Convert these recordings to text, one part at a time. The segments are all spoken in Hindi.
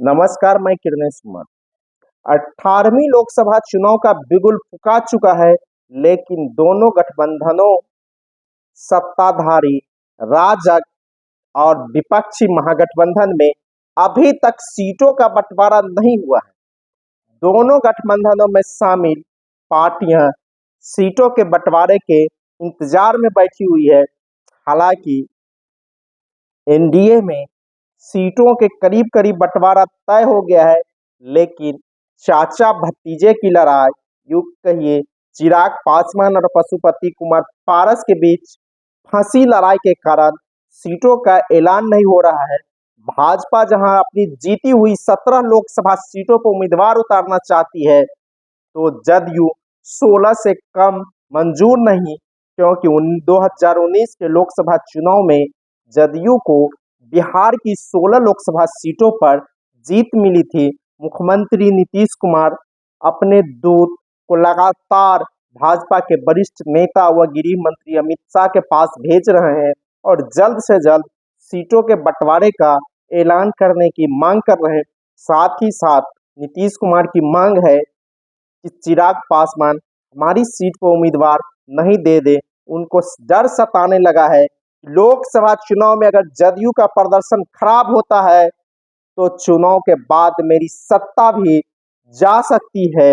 नमस्कार, मैं किरणेश कुमार। 18वीं लोकसभा चुनाव का बिगुल फुका चुका है, लेकिन दोनों गठबंधनों, सत्ताधारी राजग और विपक्षी महागठबंधन में अभी तक सीटों का बंटवारा नहीं हुआ है। दोनों गठबंधनों में शामिल पार्टियां सीटों के बंटवारे के इंतजार में बैठी हुई है। हालांकि एनडीए में सीटों के करीब करीब बंटवारा तय हो गया है, लेकिन चाचा भतीजे की लड़ाई, यूं कहिए चिराग पासवान और पशुपति कुमार पारस के बीच फंसी लड़ाई के कारण सीटों का ऐलान नहीं हो रहा है। भाजपा जहां अपनी जीती हुई 17 लोकसभा सीटों पर उम्मीदवार उतारना चाहती है, तो जदयू 16 से कम मंजूर नहीं, क्योंकि 2019 के लोकसभा चुनाव में जदयू को बिहार की 16 लोकसभा सीटों पर जीत मिली थी। मुख्यमंत्री नीतीश कुमार अपने दूत को लगातार भाजपा के वरिष्ठ नेता व गृह मंत्री अमित शाह के पास भेज रहे हैं और जल्द से जल्द सीटों के बंटवारे का ऐलान करने की मांग कर रहे हैं। साथ ही साथ नीतीश कुमार की मांग है कि चिराग पासवान हमारी सीट पर उम्मीदवार नहीं दे दे। उनको डर सताने लगा है, लोकसभा चुनाव में अगर जदयू का प्रदर्शन खराब होता है तो चुनाव के बाद मेरी सत्ता भी जा सकती है।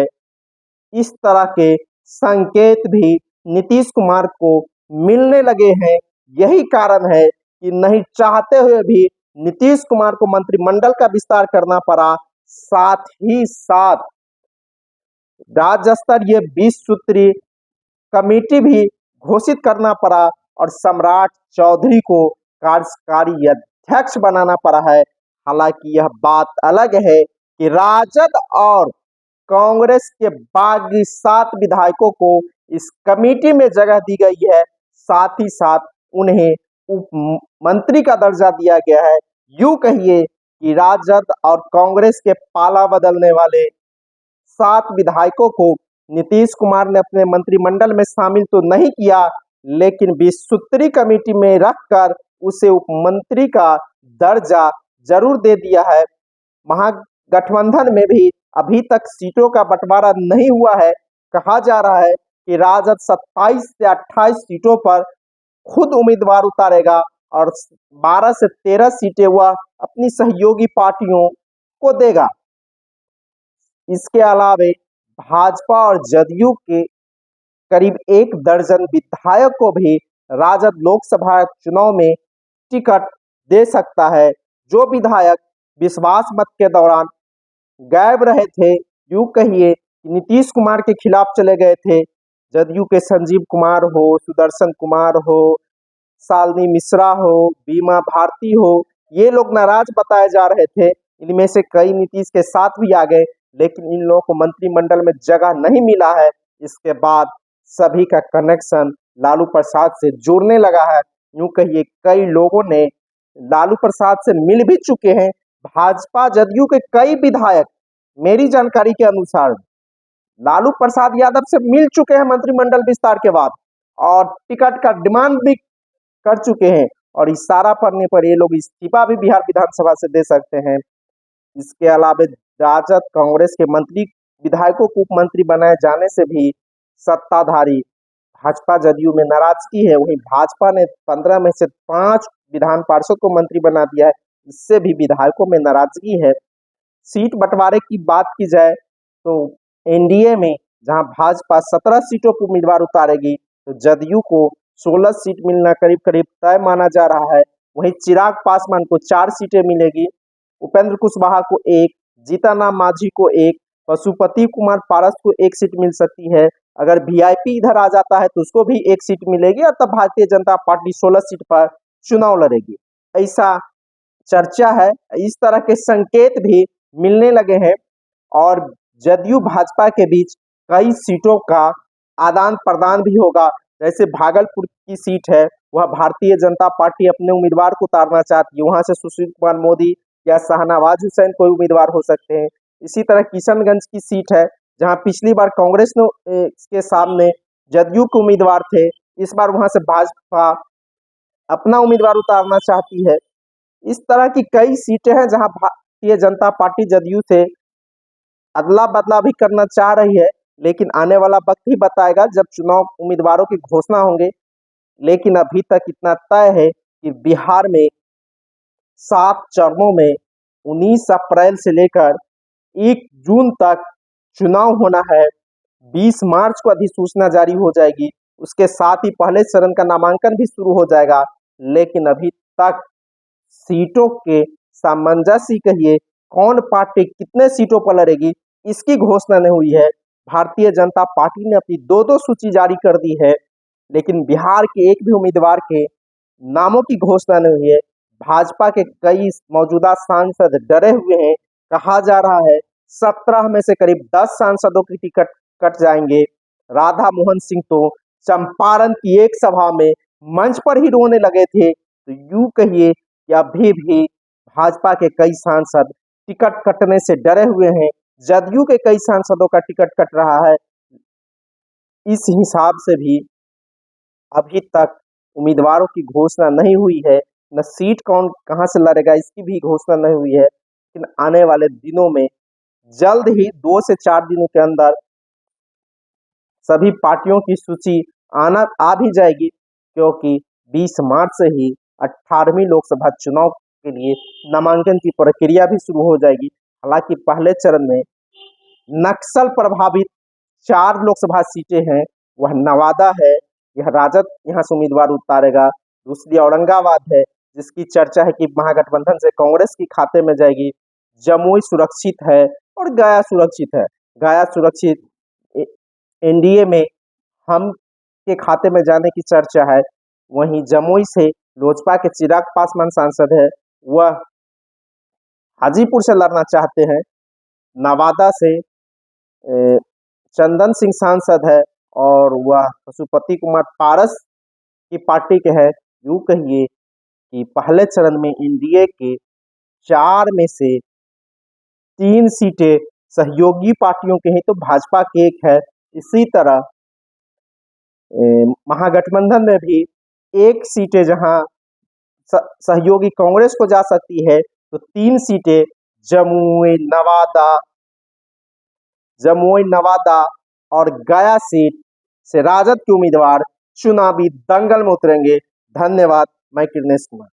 इस तरह के संकेत भी नीतीश कुमार को मिलने लगे हैं। यही कारण है कि नहीं चाहते हुए भी नीतीश कुमार को मंत्रिमंडल का विस्तार करना पड़ा। साथ ही साथ राज्य स्तरीय 20 सूत्रीय कमेटी भी घोषित करना पड़ा और सम्राट चौधरी को कार्यकारी अध्यक्ष बनाना पड़ा है। हालांकि यह बात अलग है कि राजद और कांग्रेस के बाकी 7 विधायकों को इस कमेटी में जगह दी गई है। साथ ही साथ उन्हें उप मंत्री का दर्जा दिया गया है। यूं कहिए कि राजद और कांग्रेस के पाला बदलने वाले 7 विधायकों को नीतीश कुमार ने अपने मंत्रिमंडल में शामिल तो नहीं किया, लेकिन 20 सूत्री कमेटी में रखकर उसे उप मंत्री का दर्जा जरूर दे दिया है। महागठबंधन में भी अभी तक सीटों का बंटवारा नहीं हुआ है। कहा जा रहा है कि राजद 27 से 28 सीटों पर खुद उम्मीदवार उतारेगा और 12 से 13 सीटें वह अपनी सहयोगी पार्टियों को देगा। इसके अलावे भाजपा और जदयू के करीब 1 दर्जन विधायक को भी राजद लोकसभा चुनाव में टिकट दे सकता है। जो विधायक विश्वास मत के दौरान गायब रहे थे, यूं कहिए कि नीतीश कुमार के खिलाफ चले गए थे, जदयू के संजीव कुमार हो, सुदर्शन कुमार हो, शालिनी मिश्रा हो, बीमा भारती हो, ये लोग नाराज बताए जा रहे थे। इनमें से कई नीतीश के साथ भी आ गए, लेकिन इन लोगों को मंत्रिमंडल में जगह नहीं मिला है। इसके बाद सभी का कनेक्शन लालू प्रसाद से जुड़ने लगा है। यूं कहिए कई लोगों ने लालू प्रसाद से मिल भी चुके हैं। भाजपा जदयू के कई विधायक मेरी जानकारी के अनुसार लालू प्रसाद यादव से मिल चुके हैं मंत्रिमंडल विस्तार के बाद और टिकट का डिमांड भी कर चुके हैं, और इशारा पड़ने पर ये लोग इस्तीफा भी बिहार विधानसभा से दे सकते हैं। इसके अलावा राजद कांग्रेस के मंत्री विधायकों को उप मंत्री बनाए जाने से भी सत्ताधारी भाजपा जदयू में नाराजगी है। वहीं भाजपा ने 15 में से 5 विधान पार्षद को मंत्री बना दिया है। इससे भी विधायकों में नाराजगी है। सीट बंटवारे की बात की जाए तो एनडीए में जहां भाजपा 17 सीटों पर उम्मीदवार उतारेगी, तो जदयू को 16 सीट मिलना करीब करीब तय माना जा रहा है। वहीं चिराग पासवान को 4 सीटें मिलेगी, उपेंद्र कुशवाहा को 1, जीतन मांझी को 1, पशुपति कुमार पारस को 1 सीट मिल सकती है। अगर वीआईपी इधर आ जाता है तो उसको भी 1 सीट मिलेगी और तब भारतीय जनता पार्टी 16 सीट पर चुनाव लड़ेगी, ऐसा चर्चा है। इस तरह के संकेत भी मिलने लगे हैं और जदयू भाजपा के बीच कई सीटों का आदान प्रदान भी होगा। जैसे भागलपुर की सीट है, वह भारतीय जनता पार्टी अपने उम्मीदवार को उतारना चाहती है, वहां से सुशील कुमार मोदी या शाहनवाज हुसैन कोई उम्मीदवार हो सकते हैं। इसी तरह किशनगंज की सीट है, जहां पिछली बार कांग्रेस ने के सामने जदयू के उम्मीदवार थे, इस बार वहां से भाजपा अपना उम्मीदवार उतारना चाहती है। इस तरह की कई सीटें हैं जहां भारतीय जनता पार्टी जदयू से अदला बदला भी करना चाह रही है, लेकिन आने वाला वक्त ही बताएगा जब चुनाव उम्मीदवारों की घोषणा होंगे। लेकिन अभी तक इतना तय है कि बिहार में 7 चरणों में 19 अप्रैल से लेकर 1 जून तक चुनाव होना है। 20 मार्च को अधिसूचना जारी हो जाएगी। उसके साथ ही पहले चरण का नामांकन भी शुरू हो जाएगा। लेकिन अभी तक सीटों के सामंजस्य ही कहिए, कौन पार्टी कितने सीटों पर लड़ेगी, इसकी घोषणा नहीं हुई है। भारतीय जनता पार्टी ने अपनी 2-2 सूची जारी कर दी है, लेकिन बिहार के एक भी उम्मीदवार के नामों की घोषणा नहीं हुई है। भाजपा के कई मौजूदा सांसद डरे हुए हैं। कहा जा रहा है 17 में से करीब 10 सांसदों की टिकट कट जाएंगे। राधा मोहन सिंह तो चंपारण की एक सभा में मंच पर ही रोने लगे थे। तो यूं कहिए कि अभी भी भाजपा के कई सांसद टिकट कटने से डरे हुए हैं। जदयू के कई सांसदों का टिकट कट रहा है। इस हिसाब से भी अभी तक उम्मीदवारों की घोषणा नहीं हुई है। न सीट कौन कहां से लड़ेगा इसकी भी घोषणा नहीं हुई है। लेकिन आने वाले दिनों में जल्द ही 2 से 4 दिनों के अंदर सभी पार्टियों की सूची आ भी जाएगी, क्योंकि 20 मार्च से ही 18वीं लोकसभा चुनाव के लिए नामांकन की प्रक्रिया भी शुरू हो जाएगी। हालांकि पहले चरण में नक्सल प्रभावित 4 लोकसभा सीटें हैं। वह नवादा है, यह राजद यहाँ से उम्मीदवार उतारेगा। दूसरी औरंगाबाद है, जिसकी चर्चा है कि महागठबंधन से कांग्रेस की खाते में जाएगी। जमुई सुरक्षित है और गया सुरक्षित है। गया सुरक्षित एनडीए में हम के खाते में जाने की चर्चा है। वहीं जमुई से लोजपा के चिराग पासवान सांसद है, वह हाजीपुर से लड़ना चाहते हैं। नवादा से चंदन सिंह सांसद है और वह पशुपति कुमार पारस की पार्टी के हैं। यूं कहिए कि पहले चरण में एनडीए के 4 में से 3 सीटें सहयोगी पार्टियों के हैं, तो भाजपा की एक है। इसी तरह महागठबंधन में भी 1 सीटें जहां सहयोगी कांग्रेस को जा सकती है, तो 3 सीटें जमुई नवादा और गया सीट से राजद के उम्मीदवार चुनावी दंगल में उतरेंगे। धन्यवाद। मैं कृष्णेश कुमार।